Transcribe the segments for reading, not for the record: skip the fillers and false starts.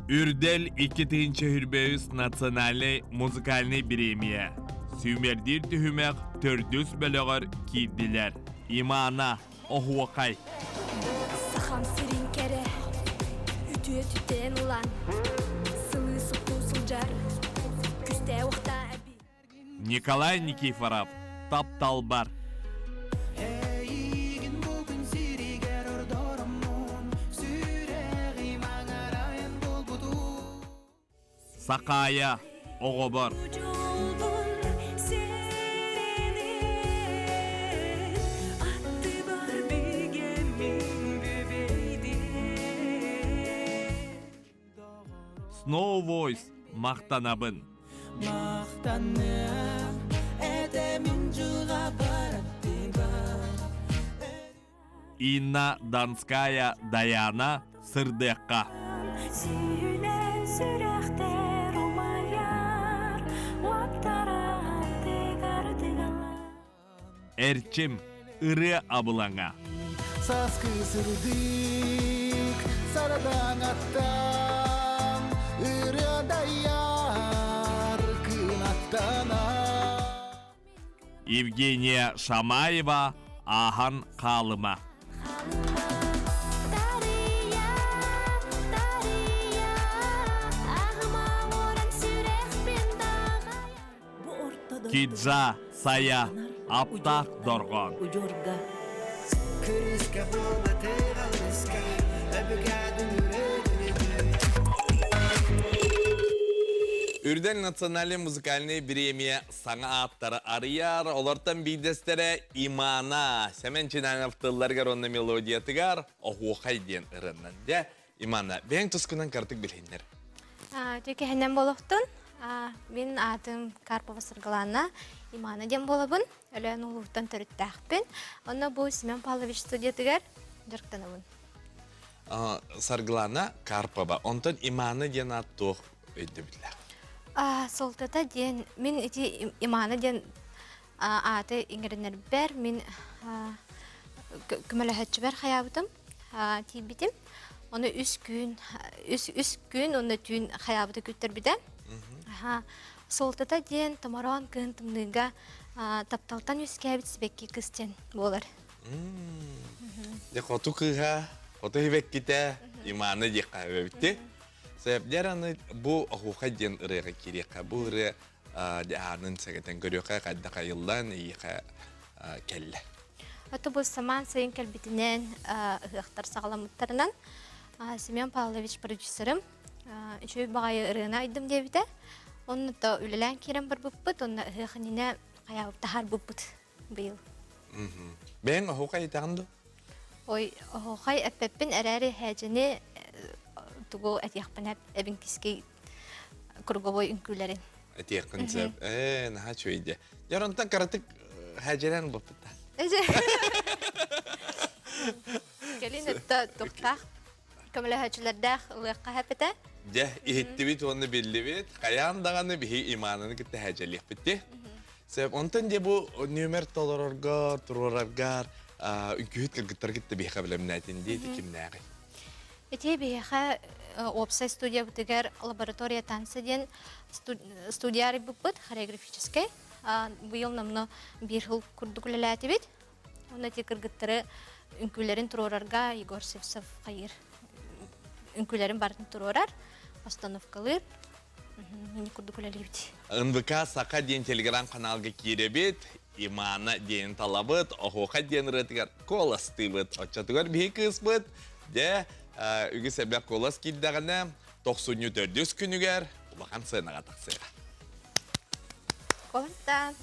Ürdel 2. Hürbeyüs Naциональный музыкальный премия. Сүймердир түхімек төрдүс бөлігір кейділер. Имана, Оғуақай. Сахам сирин кере, үтüе түтен ұлан. Сылы сұқту сылжар, күсте оқта әбі. Николай Никифоров, Тапталбар. Сақая, Оғобор. Snow Voice, Мақтанабын. Инна Донская, Даяна, Сырдекка. Эрчим, Иры Абылаңа. Саскы сырдык, сарадан аттан, Иры даяр кынаттана. Евгения Шамаева, Ахан Қалыма. Киджа, Сая, Аптақ Дорған. Үрден национальный музыкальный премия саңа аттары арияр, олартан бейдестері Имана. Сәмен чинан автылларғар онна мелодиятығар, Оғуақай ден ұрыннан. Де, Имана, бәң тұскынан картық білхендер? Төке хәннен болуқтын. Мен атым Карпова Сыргалана, Имана ден болабын. Өлен ұлуқтан түріттәқпін. Онна бұл Семен Павлович студиятығар жырқтанабын. Сыргалана, Карпова, онтан Имана ден аттық өйді білі. Солтата ден, мен эти Имана ден аты иңірінер бәр, мен күмілі хәтші бәр қаябытым, тейбітім. Оны үс күн, оны түйін қаябыты күттір біді. Солтата ден тамаран күнтімдіға тапталтан үскәбіт сібекке күстен болар. Қоту қыға, қоту хебек кете, Имана дек қайбы бітті. Себептер аны бұл Оғуақай ден ұрыға кереқа, бұл ұры анын сәгетен көріға қадда қайылдан иіға кәлі. Оты бұл саман сайын кәлбетінен ұқтар сағаламыттарынан Семен Павлович продюсерім үші бағайы ұрығына айдым дебіді. Оны да үлілән керен бір бұппыт, оны ұғыніне қаяуып тахар бұппыт бұйыл. Бәң Оғуақай етағынды? Ой, Оғуақай әппәппін әрәрі хәжіні тугу әтияқпын әбін кескей круговой үнкілерін. Әтияқпын сәп, наға чөйде. Яронтан қаратық хәжелен бұппыта. Келін өтті тұқтақ, көмілі хәжілердәқ ұлыққа әпіті. Де, ихетті бит, оны білді бит, қаяндағаны бігі иманını күтті хәжелек бітті. Сәп, онтан де бұл нөмер толырырғар, тұрырырғар, үнкүйет кілгіттар кетті бейқа білімін әтін дейді, кім нәғи? Эти бияха опсай студия бутыгар лаборатория танца ден студияры буппыт хореографической. Быйыл намно бир хыл курдукулеләти бит. Онда те кыргыттары үнкүлерин турорарга Егор Севцов кайыр. Үнкүлерин барын турорар, постановкалыр. Мини курдукулеле бит. НВК Сақа ден телеграм каналга кире бит, Имана ден талабыт, Оғуақай ден рытыгар коласты бит, отчатыгар бей кыз бит. Де, үгі сәбәк қолас келдіғіне 94 күнігер ұлақан сыйнаға тақсыға. Қоластан.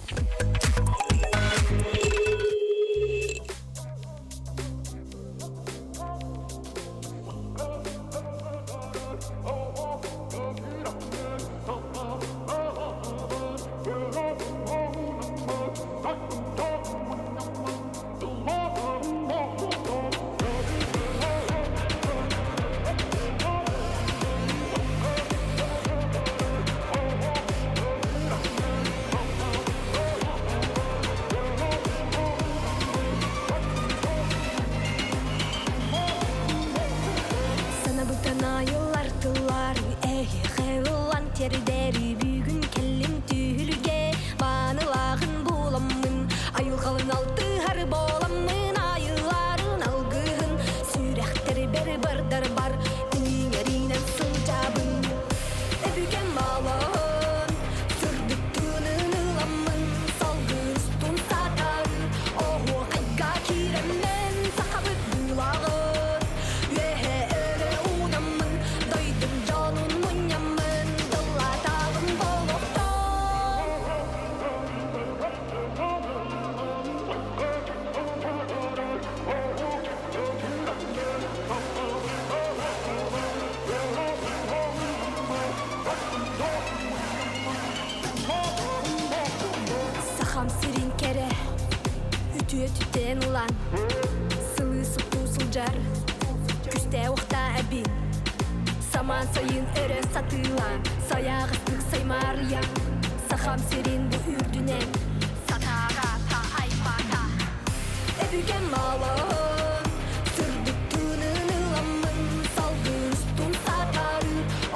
тердери бүгүн келлим түйүлге баанылаагын буламмын айылгалын алтыгар боламмын айыларын алгыгын сүрәхтер бер бардар бар тиңеринен сылжабын эбүген малын сүрдүк тынын ыламмын салгыз тун сатар ого кайга киреммен сакабыт булагын үэхэ эре унаммын дойдум жанын муньяммын дылатагын болоктон сахам сирин кере үтүө түтен улан сылы суктуу сылжар күстэ ухта әбин саман сайын өрө сатылан саягыстык саймарыян сахам сирин бу үрдүнен сатага та айпата эбүген малын сүрдүк тынын ыламмын салгыз тун сатар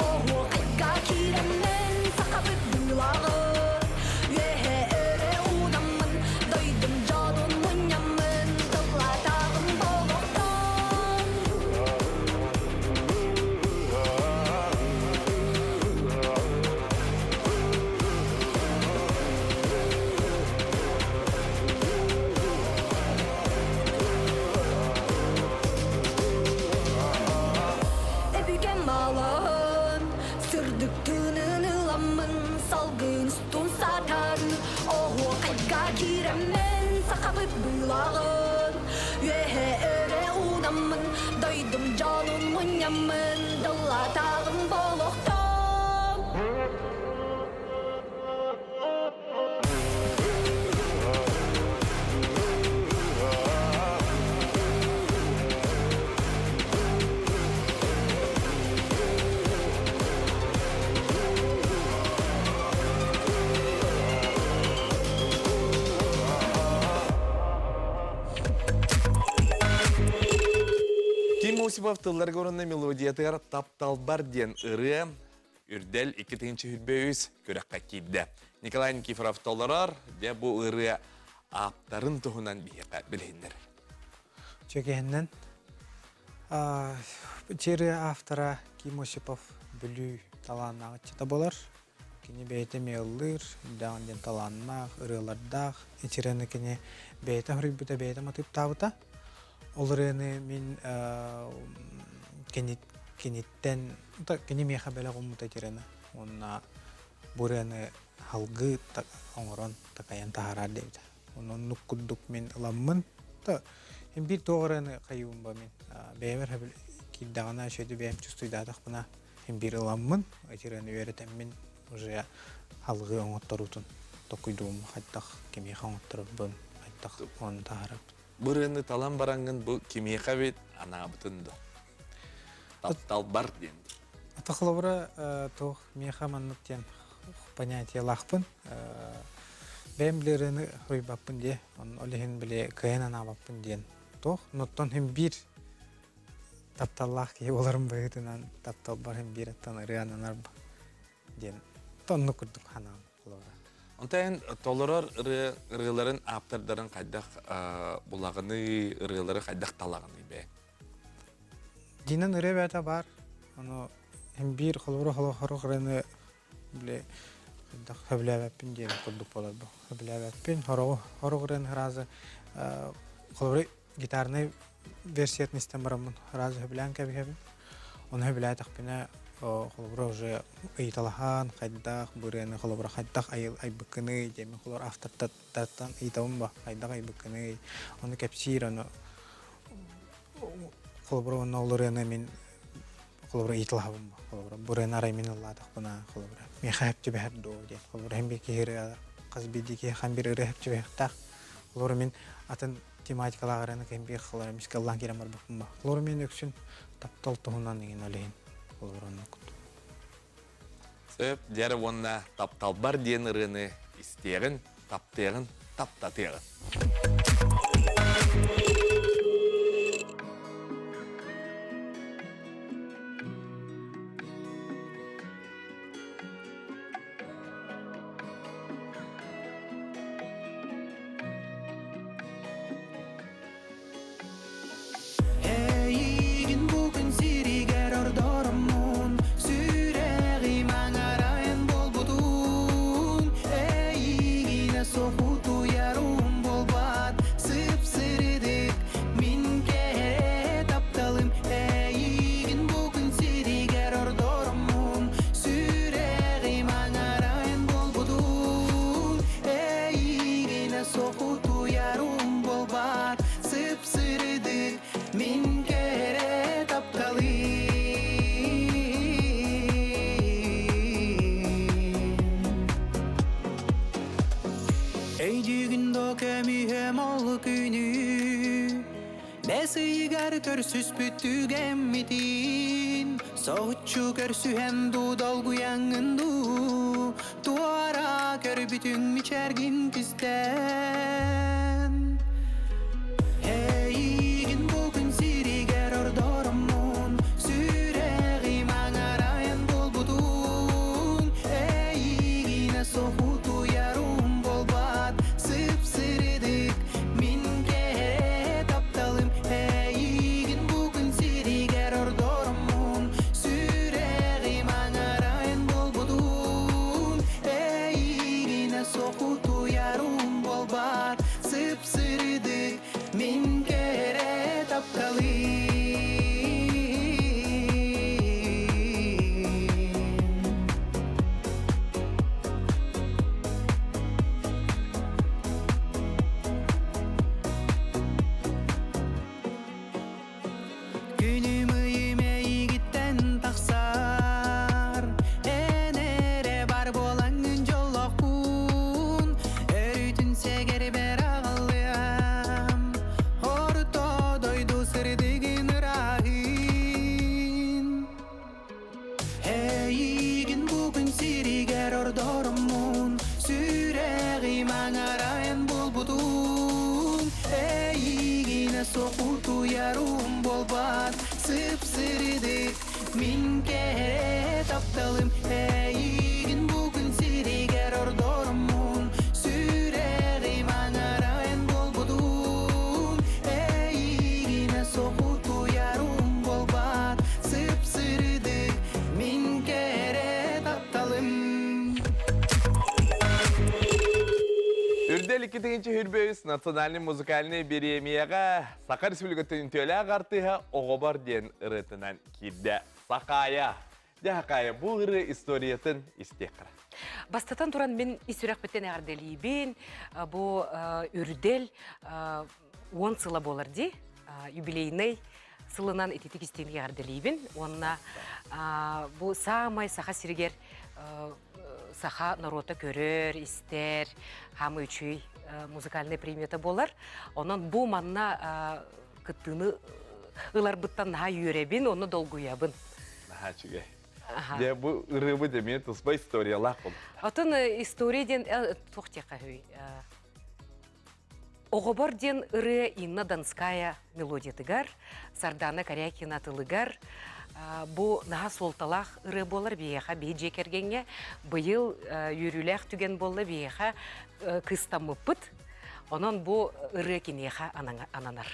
ого кайга киреммен сакабыт булагын үэхэ эре унаммын дойдум жанын муньяммын дылатагын болоктон эбүген малын сүрдүк тынын ыламмын салгын тун сатар ого кайга киреммен сакабыт булагын үэхэ эре унаммын дойдум жанын муньяммын дылатагын болоктон Ким Осипов тыллар горынна мелодиятыгар тапталбар ден ыры үрдел 2-нче хүрбөйүз көрөккө кийди. Николай Никифоров толорор де бу ыры аптарын туһунан бийэкэ билиндер. Чөгеннен чери автора Ким Осипов бүлүү талаанагычыта болар. Кини бейте меллыр, даган талааннак, ырылардак, ичирене кини бейте хөрүбүтө бейте матып табыта. Олрыны мин кенеттен кини меха беле гомута тирене. Онна бураны халгы оңорон такаян тахарар дейт. Онон нуккудук мен ламмын та бир тоораны кайуумба мен бевер хабил киддагана шөйдү бем чустуйдатак бuna бир ламмын тирене беретем мен уже халгы оңотторутун токуйдуум хаттак кемеха оңотторбун хаттак он тахарап. Бурыны талан барангын бу кимиэка бит ана бутунду. Тапталбар ден. Атахлавра тох меха маннаттен понятие лахпын. Бемлерини хойбаппын де, он олехин биле кайнан абаппын ден. Тох ноттон хем бир тапталлах ки оларым быгытынан тапталбар хем бир аттан ырыананар ден. Тонну курдук ханам хлавра. Онтайын толорор ырыларын аптардарын кайдак булагыны ырылары кайдак талагыны бе. Динен ырыбата бар. Оно хем бир хлавра хлохорохраны биле кайдак хавлабаппын ден курдук болар бу. Хавлабаппын хорогрын разы хлавра гитарный версиятын истемарамын. Разы хавлян кеби. Он хавлатак бина холобро уже ыйталахан кайдак бурыны холобро кайдак айбыкыны жеме холор автортаттан ыйтабын кайдак айбыкыны оны кепсир аны холобро нолорыны мен холобро ыйталабын холобро бурыны арай мен алладак бuna холобро мен хапчы бер до же холобро хем бекер казбидики хам бир рехпчы бер холобро мен атын тематикаларына кем бир холобро мискаллан керем бар бакмба холобро мен өксүн таптал туһунан деген олейин Сөп, дәрі онна тапталбар ден ырыны истерін, таптығын, таптатығын. Törsüs büttügen mitin Soğutçu körsühen du dolgu yangındu Duara kör bütün miçergin kisten Heygin bugün siriger ordorumun Süreği mağarayan bol budun Heygine soğutu yarım bol bat Sıpsırıdık min kere taptalım Heygin bugün siriger ordorumun Süreği mağarayan bol budun Heygine soğutu yarım bol bat Sıpsırıdık min kere taptalım Günüm ıyıme gitten taksar Enere bar bolangın jolokun Örütün seger ber ağalyam Orto doydu sırdıgın ırahin Heygin bugün siriger ordorumun Süreği mağarayan bol budun Heygine soğutu yarım bol bat Sıpsırıdık min kere taptalım Heygin bugün siriger ordorumun Süreği mağarayan bol budun Heygine soğutu yarım bol bat Sıpsırıdık min kere taptalım Үрдел 2-нче хүрбөйүс национальный музыкальный премияга Саха Республикатын төлә картыга Оғобар ден ырытынан кидде Сакая. Дәхакая бу ыры историятын истекра. Бастатан туран мен исүрәк беттен әгәрделейбен. Бу үрдел 10 сыла болар ди. Юбилейный сылынан этитик истенге әгәрделейбен. Онна бу самай саха сиргер саха народа көрөр, истер, хамы үчүй музыкальный премията болар. Онан бу манна кыттыны ылар быттан наха үйребин, оны долгуябын. Наха чугай. Де бу ырыбы демен туспа историялар бол. Атын историяден тоқтеқа хөй. Оғобор ден ыры Инна Донская мелодия тыгар, Сардана Корякина тылыгар. Бу наха солталақ ыры болар бейеха бей жекергенге. Бұйыл юрюләқ түген болы бейеха кыстамы пыт. Онан бу ыры кенеха ананар.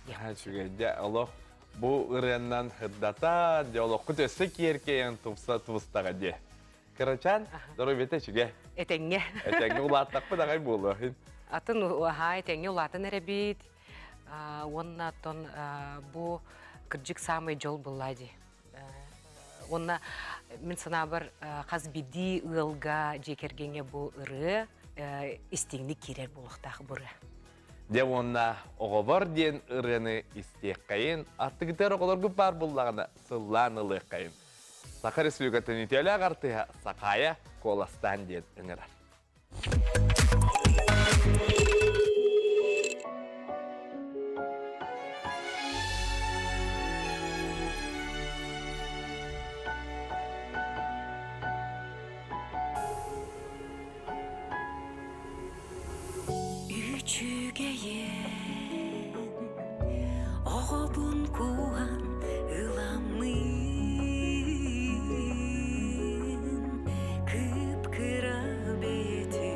Наха чугай. Де олох бу ырыяннан хыддата, де олох күтөсі керкейін тупса тустаға де. Кырачан, здоровьете чугай. Этеңге. Этеңге улаттақ бұдағай болу. Атын этеңге улатын әребейд. Онна тон бу кырджик самый жол бұллади. Онна мен сана бір қазбиди ылға жекергенге бу ыры истеңні керер болуқтағы бұры. Де онна Оғобор ден ырыны истек қайын, аттығытар оғылар көп бар бұллағына сыллан ылық қайын. Саха Республикатын үтелі ағартыға Сақая Коластан ден үңірар. Üçügeyen oğubun kuhan ılamın Kıpkıra beti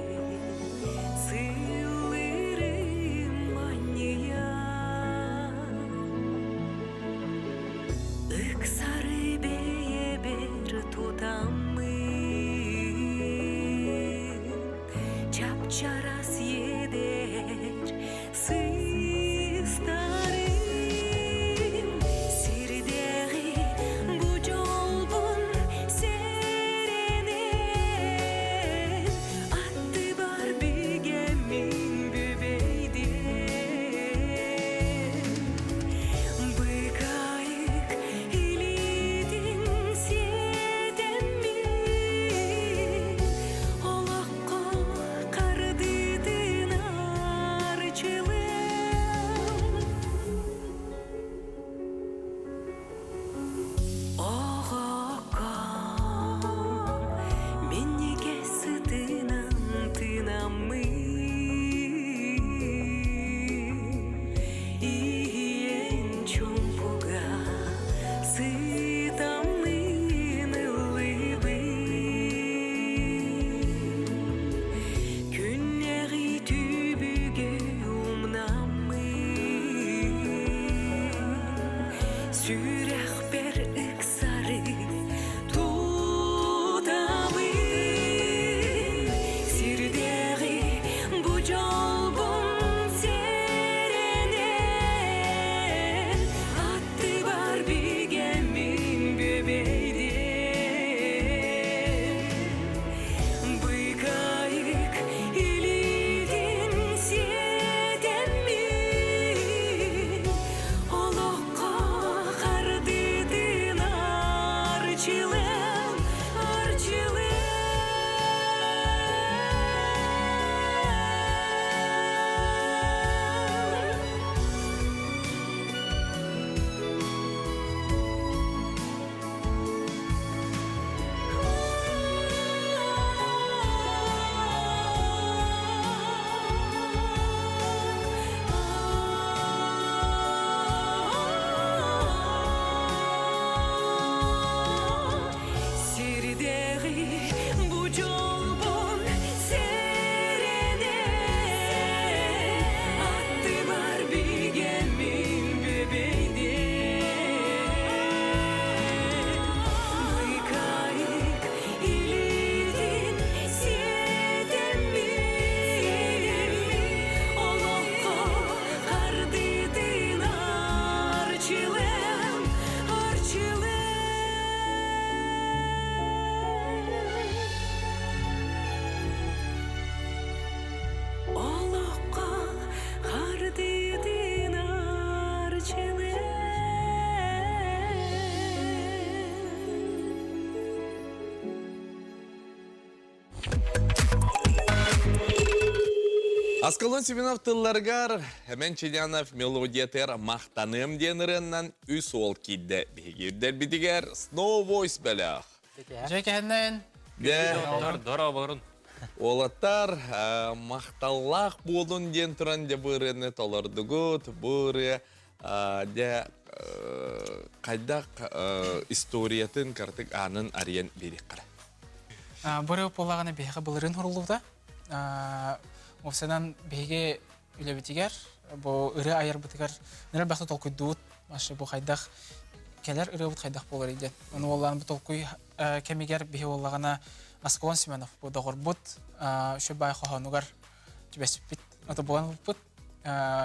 арчылым, арчылым. Сирдеги бу жолбон серене атты бар бигемин бебейде Быкайык илидин седемин Олоққа қардидин арчылым, арчылым. Олоққа қардидин арчылым. Аскалон Семенов тылларгар, hemen Чилянов мелодиятер мақтаным деніріннен үс ол кейді. Бегердер бітігер, Snow Voice бәләқ. Жекеннен. Де, Дора барын. олаттар мақталлақ болын ден тұран де бұрыны толардығыт, бұры де қайдақ историятын картық анын ариян берек қара. Бұры болағаны бейгі бұлырын ұрылуда. Офсенан бейге үлі бітігер, бұл үрі айыр бітігер. Нөрі бәқті толқой дуыт, машы бұл қайдақ келер үрі бұт қайдақ болыр еді. Оны олағын бұл толқой кәмегер бейге олағына Аскалон Семенов бұл дағыр бұт, үші бай қоғануғар түбәсіп біт. Оты болған бұт,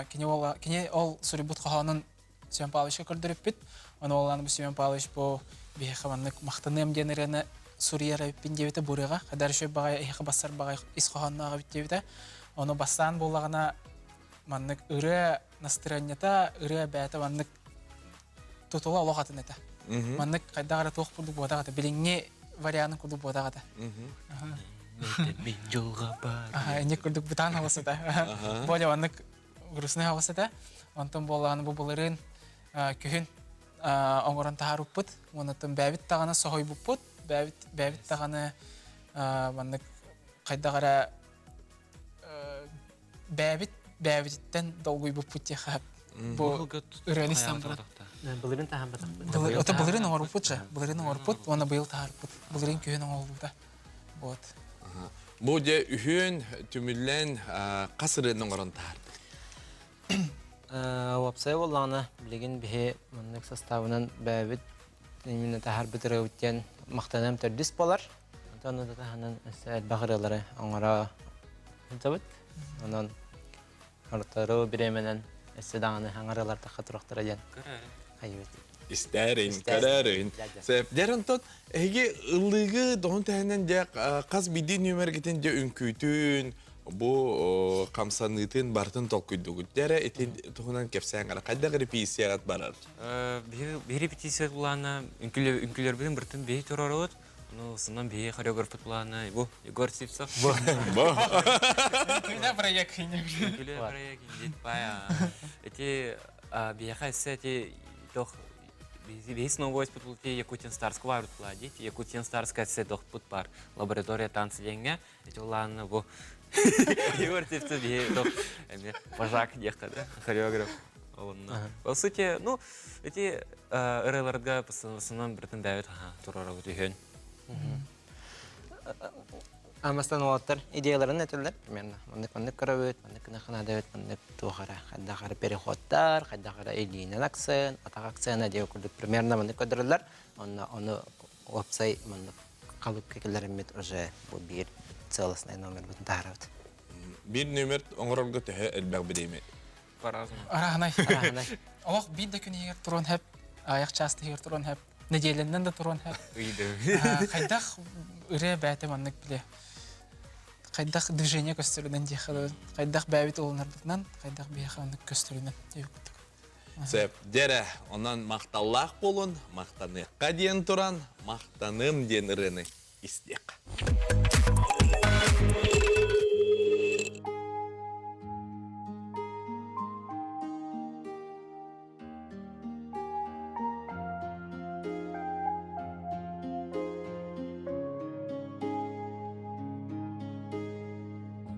кене ол сүрі бұт қоғанын Семен Павловичқа көрдіріп біт. Оны олағын бұл Семен Павлович бұл бейге қаманлық мақтаным денірені Сурияра пиндевите бурыга, кадар шөй багай эхи басар багай исқоғаннағы биттевите. Оны бастан болағына маннык үрі настыраннята, үрі бәйті маннык тутула олағатын еті. Маннык қайдағара тоқ бұрдық бодағаты, біліңне варианын күрдік бодағаты. Мен жолға бар. Әне күрдік бұтан хавасы да. Боле маннык ғырысыны хавасы да. Онтын болағаны бұл бұлырын күйін оңырын тағар ұппыт. Онытын бәбіт тағаны соғой бұппыт. Бәбіт тағаны маннык қайдағара бәбіттен долгой бұппыт теқап. Бұл үрәлістан бұрат. Бұлырын тағын батақ. Ота бұлырын оңыр ұппыт жа. Бұлырын оңыр ұппыт, оны бұйыл тағар ұппыт. Бұлырын күйін оңыр ұппыт. Бұл де үйін түмілен қасырын оңырын тағарды. Вапсай боллағына білеген біге мұнық составынан бәбіт именно тахар бітірі өткен мақтанам төрдіс болар. Оны да таханын әлбағырылары оңыра өтабыт. Онын ортару біременен әсі дағаны аңырылар тақы тұрақтыра ден. Қайбет. Истәрін, көрәрін. Дәрін тот, әге ұлығы доғын тәхінен де қаз биді нөмір кетін де үнкүйтін, бұл қамсанытын бартын тол күдігіт. Дәрі әтен тұғынан кепсәң қара. Қайда репетицият барар? Bir repetisiya bulana ünküler bilen birtin beyi törör oğut. Onu sından beyi koreografat bulana bu Егор Сивцов. Күйна проект күйна. Ünküler proyek indet baya. Эти бияха ise эти doch весь новый спут те Якутин Старск варут пладить. Якутин Старск ise doch put par лаборатория танцы деньги. Эти уланы bu Егор Сивцов бей doch пожак дехта да хореограф. По сути, ну, эти РЛРГ в основном біртін дәует тұрара өтеген. Амастан олаттар идеяларын әтілдер, примерно. Мандық көрәует, мандық нақына дәует, мандық туғара. Қайдақары переходтар, қайдақары элинен акцент, атақ акцент әдеу күрдік. Примерно мандық көдірілер. Оны опсай мандық қалып кекелерімет уже бұл бір целостный номер бұтын тағарауды. Bir nömür oңырылғы түхі әлбәқ бідейме. Араханай. Олақ бейді күн егер тұрын әп, аяқ часты егер тұрын әп, неделінен де тұрын әп. Қайдақ үрі бәті маннық біле. Қайдақ движение көстірінен дейхі. Қайдақ бәбіт олынар бұтынан, қайдақ бейхі анық көстірінен дейі күттік. Сәп, дәрі, онан мақталлақ болын, мақтаныққа дейін тұран, мақтаным ден ырыны истек.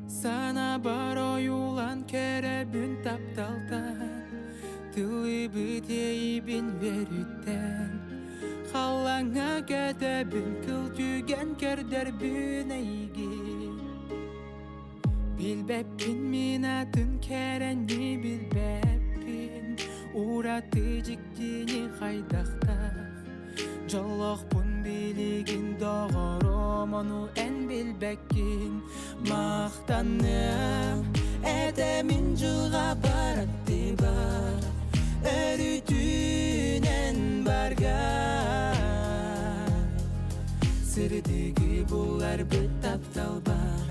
Sana бар оюлан керебін тапталтан Тылы бітейбін веріттен Қалаңа кәдәбін күлтүген кердербін әйген Билбәппін мен атын кәрәнне билбәппін Ураты жіктені қайдақтақ Жолоқпын билігін доғырым Оны ән билбәккен Мақтаным әдәмін жылға баратты бар Өрүтүнен барға Сірдегі бұлар бүт таптал бар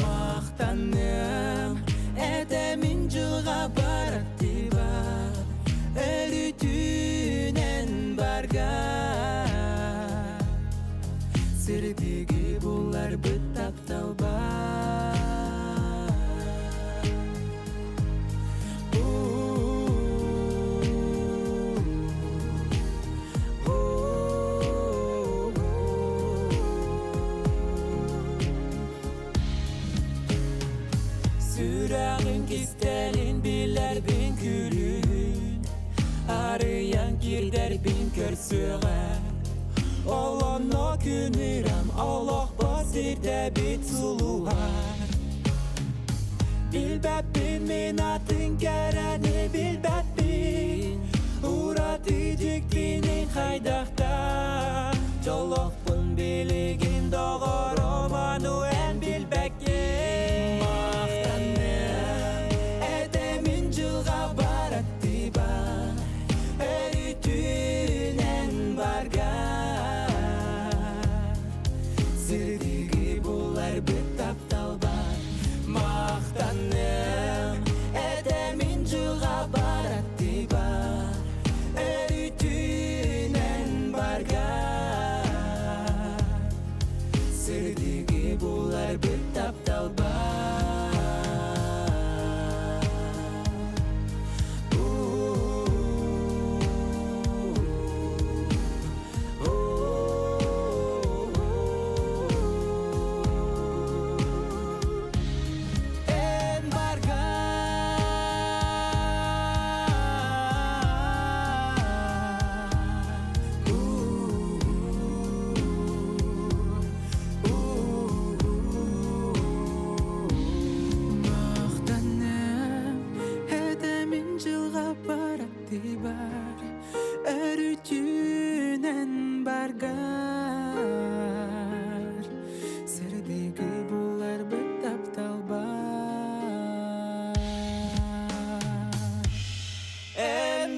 Мақтаным әдәмін жылға баратты бар Өрүтүнен барға Сірдегі бұлар бүт таптал бар Sürağın kistelin biler bin külün Arayan girder bin körsüğer Olan o günürem Allah basirde bit suluğar Bilbäppin min atın kereni bilbäppin Uğratı ciktinin haydakta Jolokpun biligin doğru manu en bilbäkkin Maqtanım edemin жылға баратты бар Өрүтүнен барға Сірдегі бұлар бүт таптал бар Мақтаным әдәмін жылға баратты бар Өрүтүнен барға Сірдегі бұлар бүт таптал бар Өрүтүнен баргар Сірдегі бұлар бүт таптал бар Эн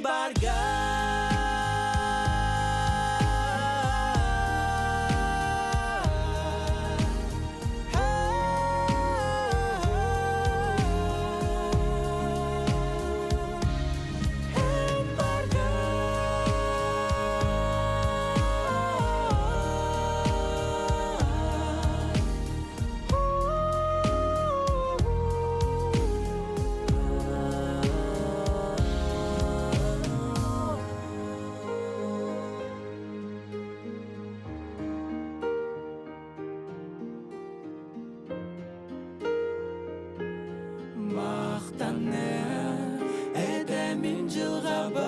Мақтаным әдәмін жылға бар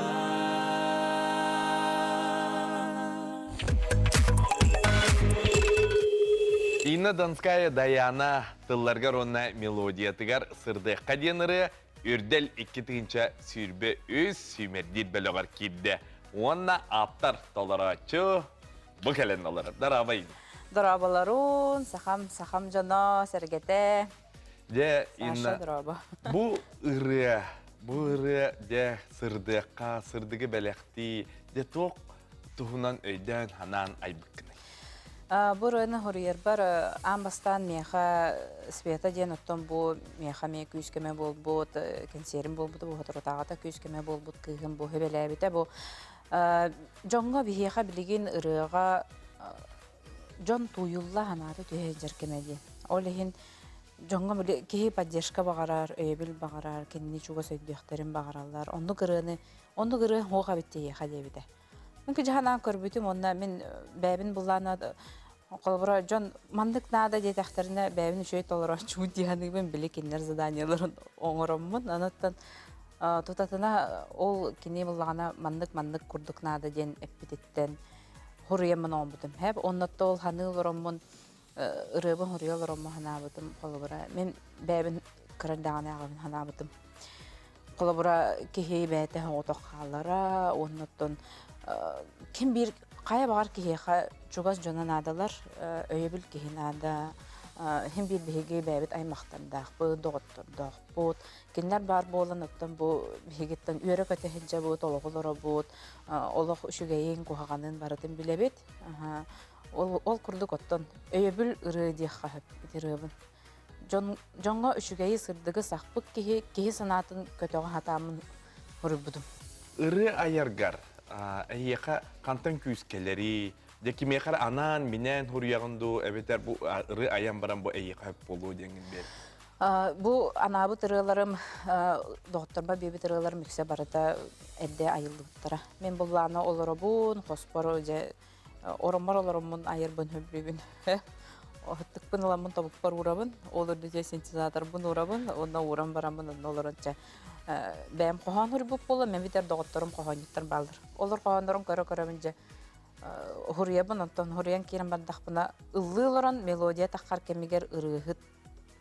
Инна Донская Даяна тылларга ронна мелодия тыгар сырдыққа денірі үрдел 2-тігінші сүйірбе өз сүймердер бөліғар кирді. Онна аптар толарачы бұл кәлен алары. Дарабайын. Дарабаларун, сахам жана, сәргете. Де Саша инна драба. бұл ыры де сырдыққа, сырдығы бәліқті, де тоқ тұғынан өйден ханан айбыққыны. Бұл райны хорiyер бар, амбастан меха света ден оттон бұл меха ме күйскеме бол бұд, кенсерім бол бұд, бұл ғатыротағата күйскеме бол бұд, күйгім бұл хөбелі әбіті бұл. Жоңға бігеха білеген ырыға жон туюлла ханаты түйе жеркемеди. Олехин жонга биле кихи поддержка багарар, өйбил багарар, кенни чуга сөйдөктерин багаралар. Онну кыры хога биттее хадебиде. Мынкы жахана көрбүтүм онна мен бәбин буллана колбора жон мандык нада детектерине бәбин үшөй толора чуу дияныгын биле киндер заданияларын оңороммун. Анаттан тутатына ол кини буллагана мандык курдук нада ден эппитеттен хуруямын омбутум. Хеп оннатта ол ханылороммун ырыбын хуруялороммун ханабытым колбора. Мен бәбин кырандаганы агын ханабытым. Колбора кихи бәте оток халара оннаттан ким бир кая багар кихи чугас жонан адалар өйбүл кихи нада хим бир биге бәбит аймактарда бу доготтордох бут киндер бар болан оттан бу бигеттен үйрө көтө хеджа бут ологолоро бут олох үшүгейин кухаганын барытын билебит ол курдук оттон өйбүл ыры дияха битирыбын жонго үшүгейи сырдыгы сакпык кихи санатын көтөгө хатамын урубудум Ыры аяргар, эйеха кантан күйскелери, деки мехар анан минен хуруягынду, эбетер бу ыры аян баран бу эйеха болу деңин бер. Бу анабы тырыларым докторба беби тырыларым иксе барыта элде айылдыктара. Мен булланы олоробун, хоспоро же оромор олоромун айырбын хөбрүбүн. Оттыкпын аламын табыкпар урабын, олорду же синтезатор бун урабын, онда урам барамын, онда олоронча бәм кохан хурбук болу, мен битер докторум коханиттар балдыр. Олор кохандырым көрө-көрөмүн же хуруябын, онтон хуруян кирен бардақпына ыллылоран мелодия таққар кемигер ырыгыт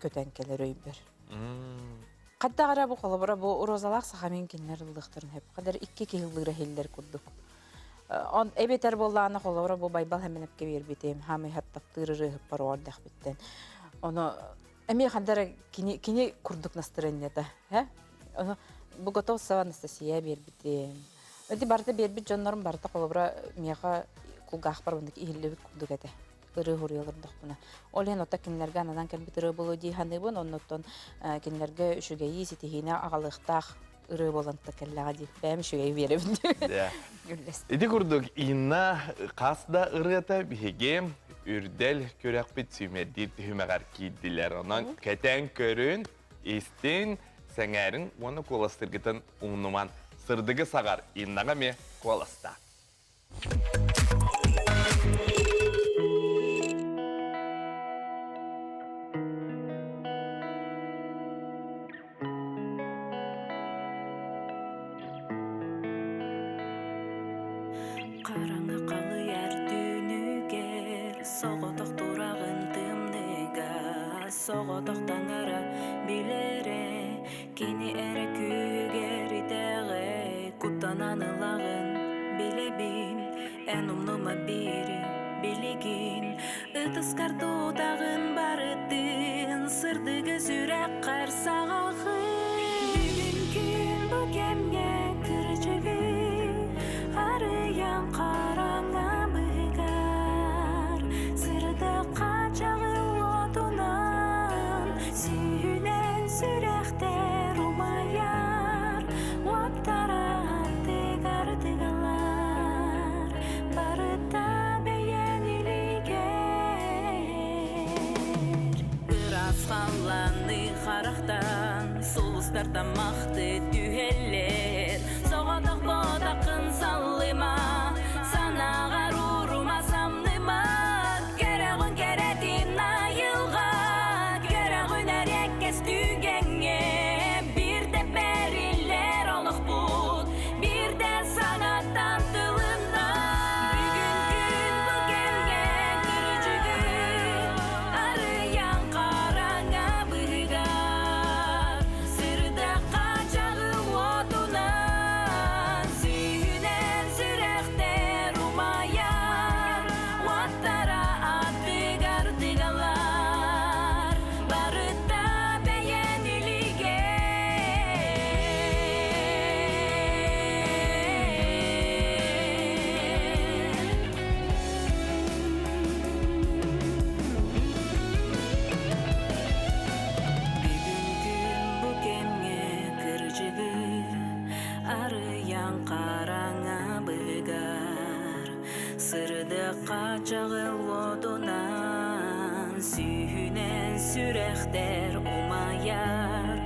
көтен келер өйбер. Каддагара бу колобора бу розалак сахамин кинлер ылдыктарын хеп. Кадар 2 килдыгра хеллер курдук. Он эбетер болланы колобора бу байбал хеменепке бербитем. Хами хаттаптыры парордах биттен. Оны эми хандара кини курдук настроенияда, Оны бу готов сава Анастасия бербитем. Өти барда бербит жоннорум барда колобора мияга кулгах бар бундак ихиллебит курдук эте. Ыры хуруялардах буна. Олен ота кинлерге анадан келбит ыры болу ди ханыбын, оннотон кинлерге үшүгейи ситихине агалыктах ыры болантта келлага ди. Бәм үшүгей беребин. Эди курдук инна касда ырыта бигем үрдел көрөкпит сүймедир түмөгөр кийдилер. Онан кетен көрүн, истин сеңерин оны коластыргытын уңнуман сырдыгы сагар иннага ме коласта. Караңа калы яр түнүгер соготок турагын тымныга соготоктан ара билере кини эре күгер итеге куттанан ылагын билебин энумнума бири билигин ытыскар дуудагын барытын сырдыгы сүрек карсагагы бүгүн бу кемге кырчыгы арыян караңа быгар сырды качагы отунан сүйүнен сүректер умаяр оптара тыгар тыгалар барыта бейен илигер ырасханланы характан сулустар тамакты түйелер соготок бодакын саллыма санагар урума самныма керегін керетин айылға керегін әреккес түйгенге бирде берилер олық бұд бирде сағаттан тылында бүгін күн бүкенге кіржігі арыян қараңа бұйгар сырда қачағы оту çağıl odundan Sühünen sürehter umayar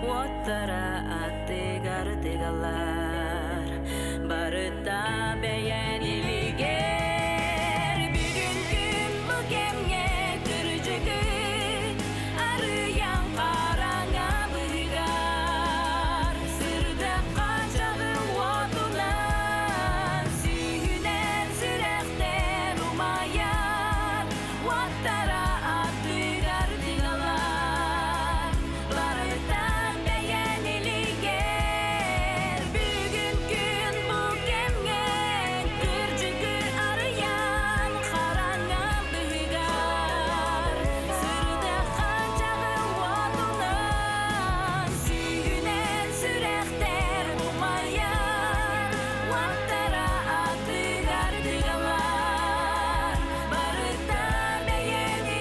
Ottara attıgar tıgalar Barıta beğeniliger Bugün gün bu gemge kırıcıgı Arayan karanga bıgar Sırda kaçağıl odundan Sühünen sürehter umayar Ottara attıgar tıgalar Barıtan beğeniliger Bugün gün bu gemge kırcıgı arayan karanga bıgar Sırda kaçağıl odundan Sühünen sürehter umayar Ottara attıgar tıgalar Barıtan beğeniliger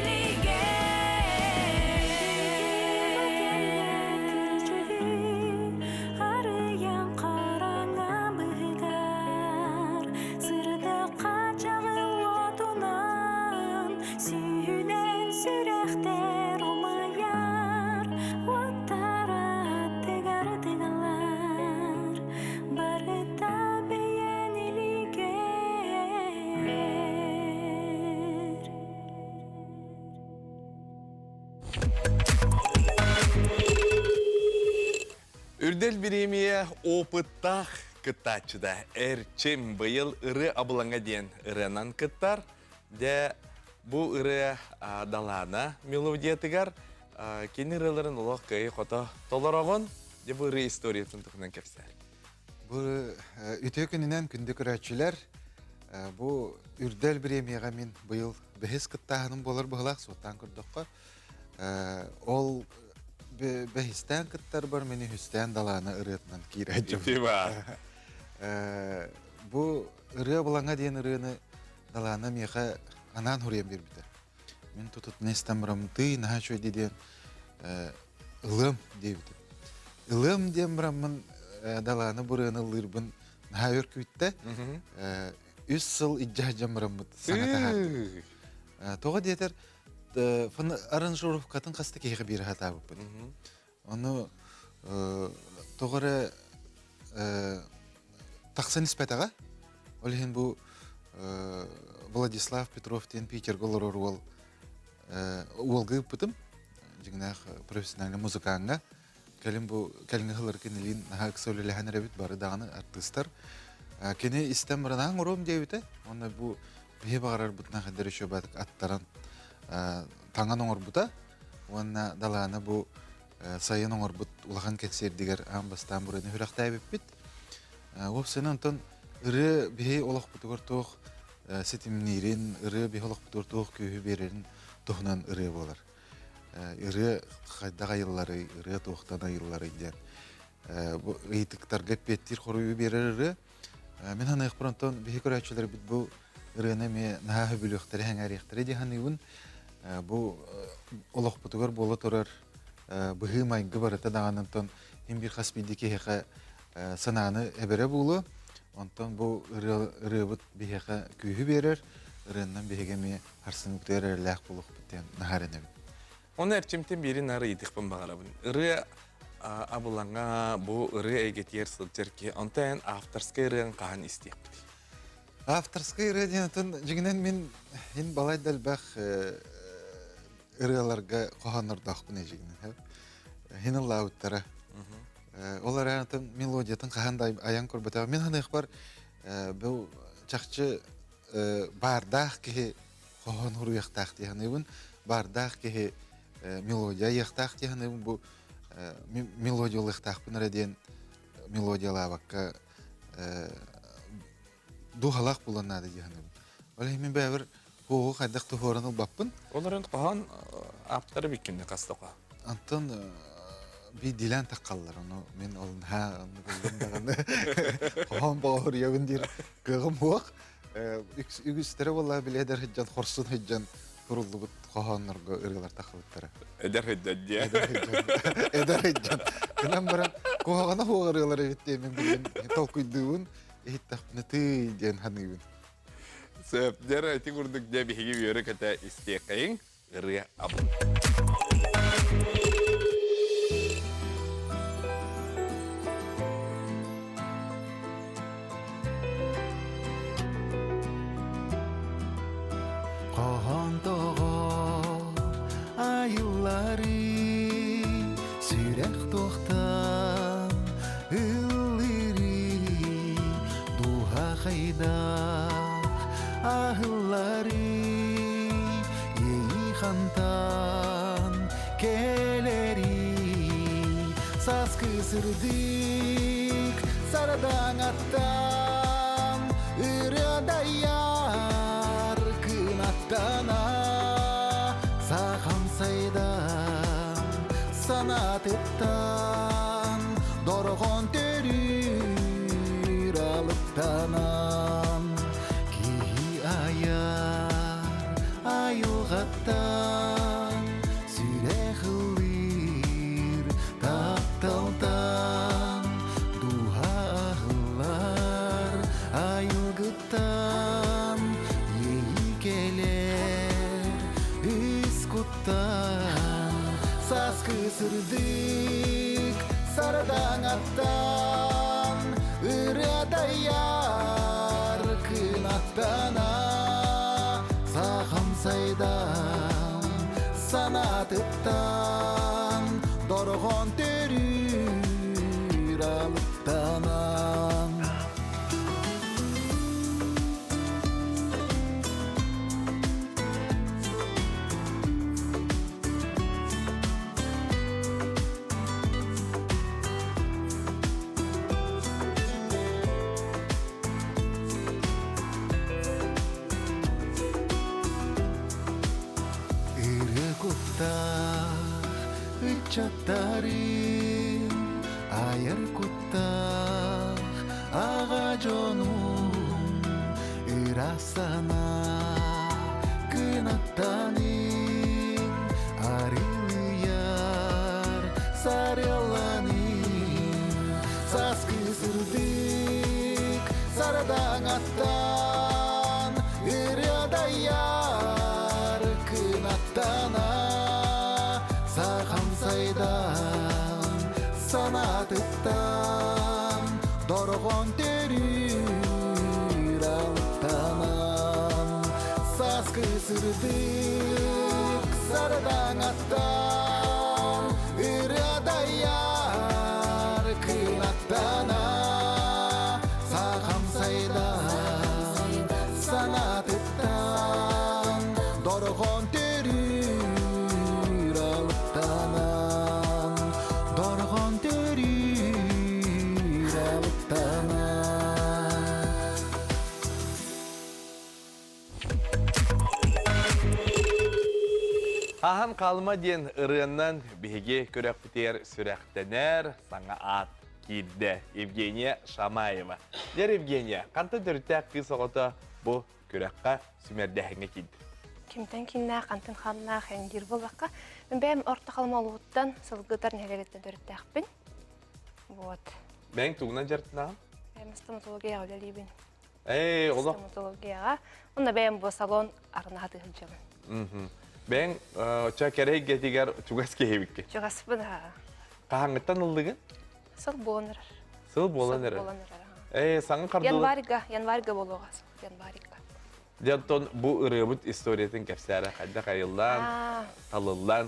Arayan karanga bıgar Sırda kaçağıl odundan Sühünen sürehter umayar Ottara attıgar tıgalar Barıta beğeniliger Үрдел биремие опыттах кыттачыда. Эрчим быйыл ыры абылаңа ден ырынан кыттар. Де бу ыры далана мелодия тыгар. Кені ырыларын олақ кайы қота толарағын. Де бу ыры историясын тұқынан кәпсәр. Бұл үтө күнінен күнді көрәтшілер, бұл үрдел премияға мен бұйыл бәхес кыттағының болар бұғылақ соттан күрдіққа. Ол бәхістен кыттар бар, мені хүстен даланы ырытынан кейрәтшім. Итиба. Бұл ыры бұлаңа дейін ырыны даланы меға анан хұрем бербіді. Мен тұтыт нестен бұрамды, наға шөй дейден ылым дейбіді. Ылым дейін бұрамын даланы бұрыны лырбын наға өркүйтті. Үс сыл иджа жамырамыд саңата харды. Тоға дейтер, аранжировкатын қасты кейгі бері хата бұппын. Оны тоғыры тақсан іспәтаға, олеген бұл Владислав Петров тен Питер Голорор олғы бұппытым, жігінақ профессиональный музыканға. Кәлін бұл кәлінгі ғылыр кенелін наға кісөлі ләхән рәбіт бары дағаны артыстар. Кені істен бұрынағын ұрым дейбіті, оны бұл бейе бағарар бұтына қадыр үші бәдік аттаран таңан оңыр бұта, оны даланы бұл сайын оңыр бұт ұлаған кәтсер дегер амбастан бұрыны хүрақтай беппет. Опсыны онтын ұры бейе олақ бұтығыр тоқ сетімнерін, ұры бейе олақ бұтығыр тоқ көйі берерін тоғынан ұры болар. Ұры қайдаға йыллары, ұры тоқтана йыллары ден. Ейтіктар гәппеттер қорыйы берер ұры. Мен хана иқпырантон бейе көрәтшілер біт бұл ұрыны ме наға бүліқтері, әңәріқтері де ханығын. Бұл олақ бұтығыр болы тұрар бұғы майынғы барыта дағанынтон ең бір қас бейді кейіға сананы әбірі болу. Онтон бұл ұры бұт бейіға күйі берер, ұрыннан бейіге ме арсын бұтығыр әрләқ болуқ біттен нағарын әбін. Оны әрчемтен бері нары етіқпін бағалабын. Ұры абылаңа бұл ұры әйгетер сылтерке, онтайын авторскай ұрыған қаған істейіп біді. Авторскай ұры денетін жігінен мен балай дәл бәқ ырыаларга қоғанырдақпын ежігінен. Хин лауттара. Олар әнетін мелодиятын қағандай аян көрбетева. Мен ханы иқпар бұл чақчы бардақ кеге қоған ұру яқтақ дейханыбын. Бардақ кеге мелодия яқтақ дейханыбын. Бұл мелодиялы яқтақпын әрден мелодиялабаққа дұғалақ бұланады дейханыбын. Олай мен бәвір Оғы қайдақ тұғырын ұлбаппын. Оларын қоған аптары беккенде қастыққа. Антон бей дилан таққалылар. Мен олын қоған бағыр еуін дейір қығым оқ. Үгістері олай біледер хеджан, қорсын хеджан құрылды бұд қоғанларға ұрғылар таққылыттары. Әдер хеджан, де? Әдер хеджан. Кінам баран қоғана қоғар ұрғылар әвітте мен білген толқүйдуын ехет тақпыны тый ден ханығын. Söpler öti kurduk diye bir higi yörü köte isteyekayın. Irıya abun. Qoğantoğor ayılları sürek toxtan ılları duha xaydaq ahılları yeyxantan keleri saz kısırdık sardan attan ıradayar kınattana sağam saydan sanattan dorğon törür alıptanan ki ayar ayılgattan sürehlir taptaltan duhalar ayılgıttan yeyi gelir iskuttan saz kısırdık sardan attan ıradayar kınattana sağam saydan sanattan dorğon törür alıptanan Kuttar ıçattarım ayar kuttar ağaconum ırasana kınattanım arıyar sarılanım saz kısırdık sardan attan ıradayar kınattana sağam saydan sanattan dorğon törür altanan saz kısırdık sardan attan ıradayar kınattana sağam saydan sanattan dorğon törür altanan dorğon törür altanan Aham kalma diyen ırığından bihigi körek biter sürektener sana at kidde Evgeniya Şamayeva. Der Evgeniya, kanta dörtte kız oğuta bu körekka sümerdehine kiddi. Kimden kinna kantın xanna xendir bolakka. Ben benim orta kalma oluttan sılgıtar nelerette dörttekpin. Вот. Ben tuğuna jartına. Ben stomatologiya öyleliyim. Ola. Stomatologiya. Onda ben bu salon arına hatırlayacağım. Ben çakere getiger çugas kehebikke. Çoğası bu da. Kahangıttan ıldığın? Sıl boğanır. Sıl bolanır. Sana kardılı. Yanvarga boluğaz. Yanvarga. Janton bu ırıbıt istoriyetin kefsara kadda kayıllan, talıllan.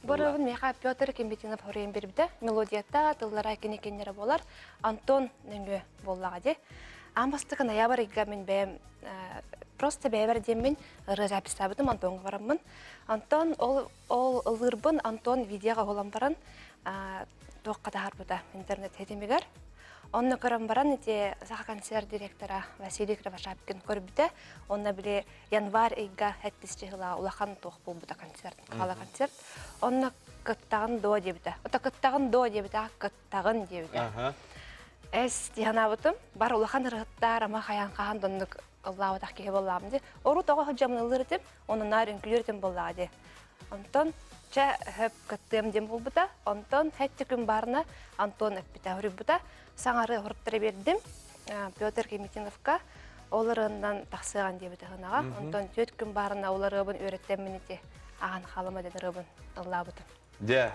Bu ırıbın meha Piotr Kimbitinov horayın bir de melodiyata tıllara kenara bolar. Anton nöngü bolladı. Ambastıkı noyabr ayga men benim просто бәбәр демен ыры запись табыдым Антонға барамын. Антон ол ылырбын Антон видеоға олам баран тоққа тағар бұда интернет хетемегер. Онны көрім баран ете сақа концерт директора Василий Кривошапкин көрбіді. Онна біле январь айга әттіс жығыла улақан тоқ бұл бұда концерт, қала концерт. Онна кыттағын до дебіді. Ота кыттағын до дебіді, кыттағын дебіді. Әс дияна бұтым, бар улақан ырғыттар, ама қаян қаған доннық Аллаху тахкиге болам ди. Ору тога хаджамын ылырытым, оны нарын күлертім болады. Антон ча хөп кыттым дем болбута. Антон хәтті күн барына Антон әппіта хүріп бұта. Саңары ғұрыптыры бердім Петр Кемитиновка. оларынан тақсыған деп бітіғынаға. Онтан 4 күн барына олар ыбын өйреттен мінеті аған қалыма дедір ыбын ыллабытын. Де,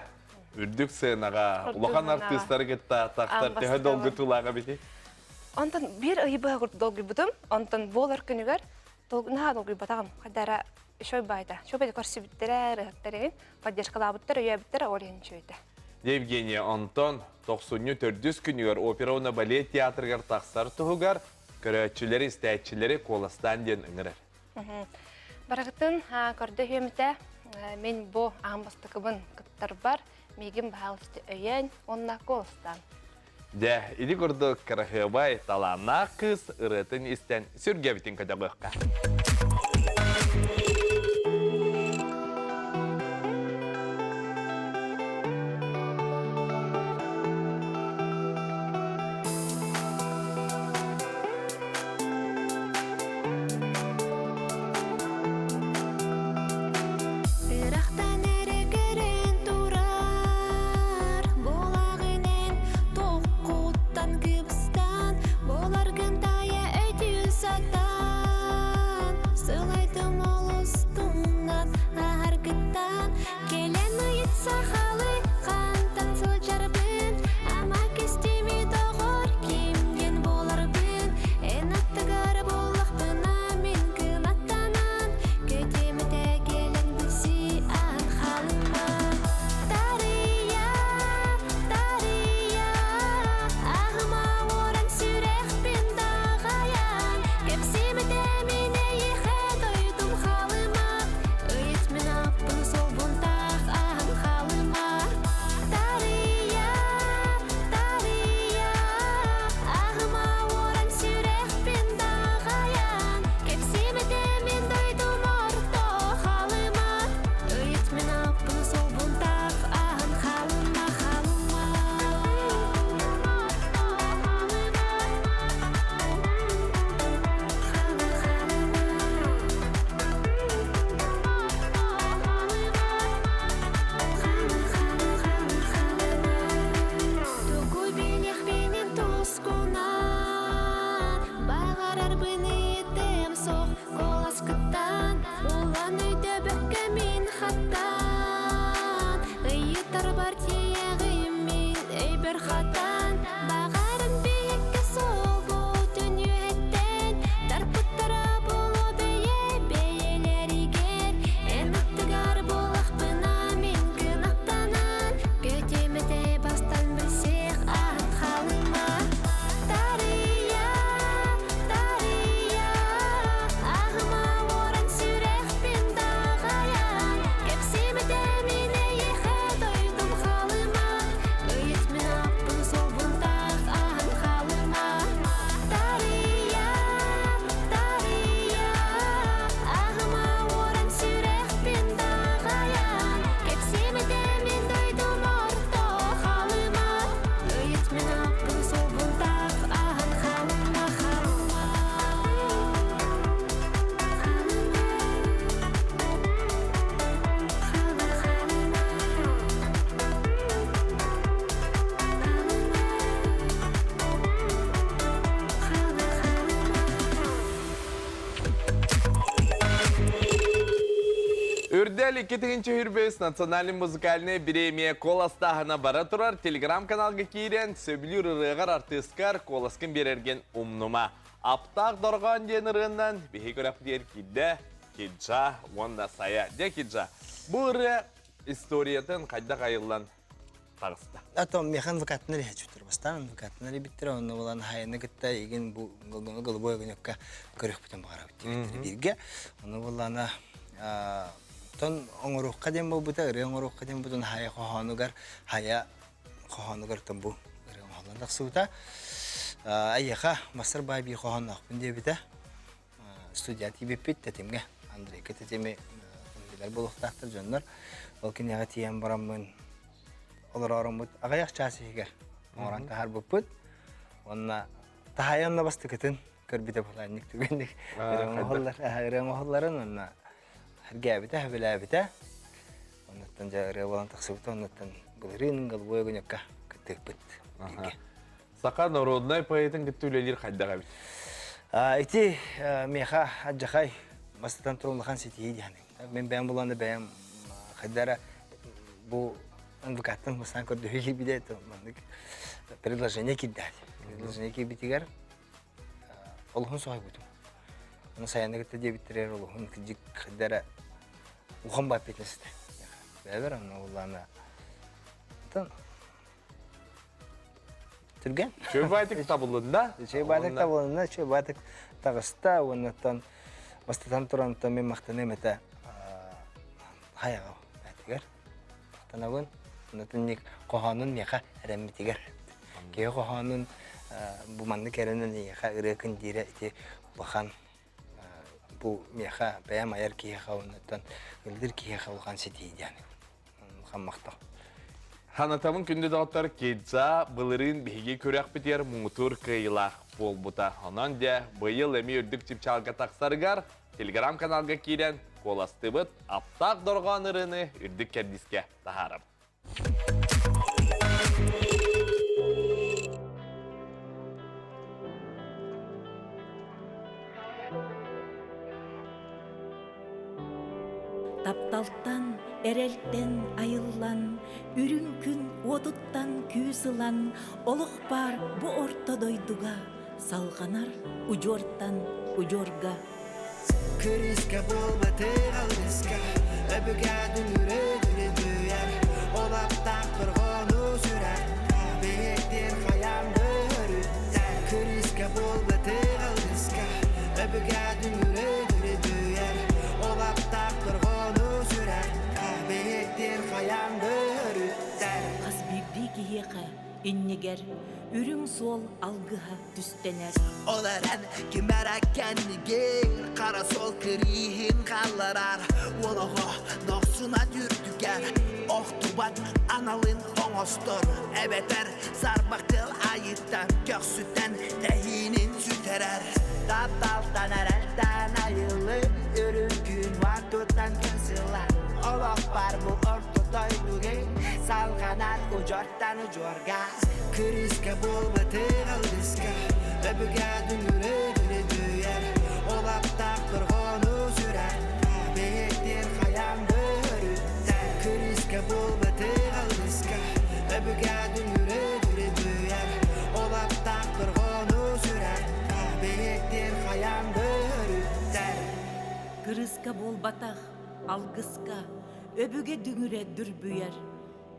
үрдік сынаға, улахан артистары кетті тақтар тегі долғы тулаға беті? Онтан бір ұйбаға күрді долғы бұдым, онтан болар күнігер, наға долғы батағым, қадара шой байда. Шой байда көрсі біттірі, рыхаттарығын, поддержкала бұттыр, өйе біттір, орен шойды. Евгения Антон, 94 күнігер операуна балет театргар тақсар тұғығар, көрәтшілері, істәтшілері қоластан ден үңірер. Барағыттың көрді өйемді, мен бұл ағымбастықыбын күттір бар, мегін бағалысты өйен, онына қоластан. Де, иди көрді кіріғыбай талана қыз ұрытын істен сүргебітін көдіғыққа. Ирақтан әрекерен турар, болағынен тоқуттан кыбыстан, болар гындая өтіл саттан, сылайтым ол ұстыңнан аргыттан, келен ұйыт сақалы қантан сылжарбын, ама кестемі тоғыр кемген боларбын, ән аттығар болақпына мен кыматтанан, көтеміде келен бұлси ан қалыма. Тария, тария, ағыма оран сүрек пен дағаян, кепсеміде мен ейхет ойдым қалыма, өйет мен аппын сол бұнтақ ан қалыма. Тария, тария, ағыма оран сүрек пен дағаян, кепсеміде мен дойдым орто қалыма, өйет мен аппын сол бұнтақ ан қалыма, қалыма. Түгіл белек бенен тұскунан, бағарар бұны етім соқ қолас күттан, олан өйді бөкке мен хаттан, ұйытар бар тиеғім мен өйбір хаттан, бағарын бекке сол бұл дүниеттен, тарпыттыра болу бейе бейелер егер, ән аттығар болақпына мен күнақтанан, көтеміде бастан білсек ан қалыма. Тария, тария, ағыма оран сүрек пен дағаян, кепсеміде мен ейхет ойдым қалыма, өйет мен аппын сол бұнтақ ан қалыма. Тария, тария, ағыма оран сүрек пен дағаян, кепсеміде мен дойдым орто қалыма, өйет мен аппын сол бұнтақ ан қалыма, қалыма. Үрдәл 2-нче хүрбес национальный музыкальный премия коластағына бара тұрар телеграм-каналға кейрен сөбілер ұрығар артисткар коласкын берерген умнума. Аптақ дорған ден ұрығынан бейі көріп дер кидді, киджа, онда сая. Де киджа, бұл ұры историятын қайда қайылан тағысты. Атом механ вакатны ле чутыр бастан вакатны ле биттер онны булан хайны гытта иген бу голубой гөнөккә көрөк бүтән багара биттер бирге онны булана тон оңорук кадем бу бута оңорук кадем бутун хая хоханугар тон бу оңорлан даксута айяха мастер байби хоханак бинде бита студия тибипит тетимге Андрей кететеме билер булуктактыр жоннор ол кинега тиен барамын олар арымбыт агаяк часыгер оран тахар буппут онна тахаянна басты кетен көрбите буланник түгенник реңолларын онна харгабита хабилабита оннан жа револан таксыбыта оннан гылрин гылбой гөнөккө кетеппит Сақа народный поэтын күттүлелер қайдаға бит? Ити меха аджахай бастан турулахан сетии дияны. Мен бәм буланы бәм хадара бу адвокаттың бастан көрдөй кибиде предложение киддәр. Предложение кибитигер олхун сой буту. Аны саянда кетте дебиттерер олхун кидик хадара ухан бап етнесте. Бәбер аны улана. Тан Түрген? Чөбайтык табылында. Чөбайтык табылында, чөбайтык тагыста, оннан бастан турантан мен мактанем эте хаяга. Әтигер. Мактанабын. Оннан ник коханын меха эремитигер. Кее коханын бу манны керенен яха ирекин дире ити бахан бу меха бәям аяр кие хавыннан илдир кие хавылган сети дияны. Хаммакта. Ханатамын күнді дауыттар кейдза бұлырын бейге көрек бітер мұңытур кыйлақ бол бұта. Онан де бұйыл әмі үрдік чипчалға тақсарғар телеграм каналға кейден қоласты бұт аптақ дорған ұрыны үрдік кәдіске тахарым. Тапталтан, әрелттен айыллан, үрін күн отуттан күйсылан, олық бар бұ ортодойдуға, салғанар ұжорттан ұжорға. Күріске болма тығылдысқа, өбігәдің үреді бүйер, олаптақ тұрғыны сүрәр, бейектер қаянды үріттер. Күріске болма тығылдысқа, өбігәдің үреді бүйер, олаптақ тұрғыны сүрәр, бейектер қаянды үріттер. Қас бүйді кейеқа, иннегер, үрің сол алғыға түстенер. Оларан кемәрәккәнігер, қара сол кірейін қаларар, олығы нақсына дүрдігер, оқтубат аналын оңостыр, әбетер сарбақтыл айыттан, көксүттен тәйінін сүтерер. Тапталтан әрәттен айылы, үрін күн вартуттан кісілер, олық бар бұл ортыдай бүге, салғанар ұжорттан ұжорға. Күріске болма тығылдысқа, өбігәдің үреді бүйер, олаптақ тұрғыны сүрәр, бейектер қаянды үріттер. Күріске болма тығылдысқа, өбігәдің үреді бүйер, олаптақ тұрғыны сүрәр, бейектер қаянды үріттер. Кырыска бол батақ, алғысқа, өбіге дүңіре дүрбүйер.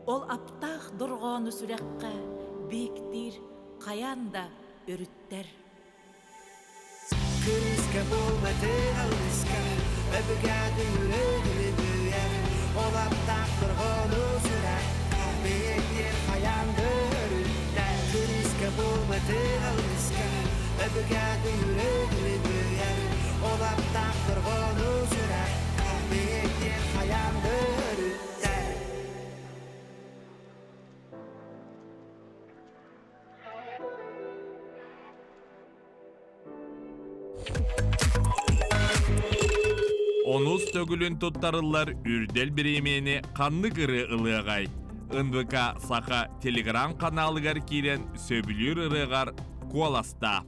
Ол аптақ дұрғаны сүрәққа, бейіктер қаянда өріттер. Күріске болма тығылдысқа, өбігәдің үреді бүйер, олаптақ тұрғыны сүрәр, бейектер қаянды үріттер. Күріске болма тығылдысқа, өбігәдің үреді бүйер, олаптақ тұрғыны сүрәр, бейектер қаянды үріттер. Онус төгілін тұттарылар үрдел біремені қанны кірі ылығай. НВК Саха телеграм каналыгар кирен сөбілер ырығар коласта.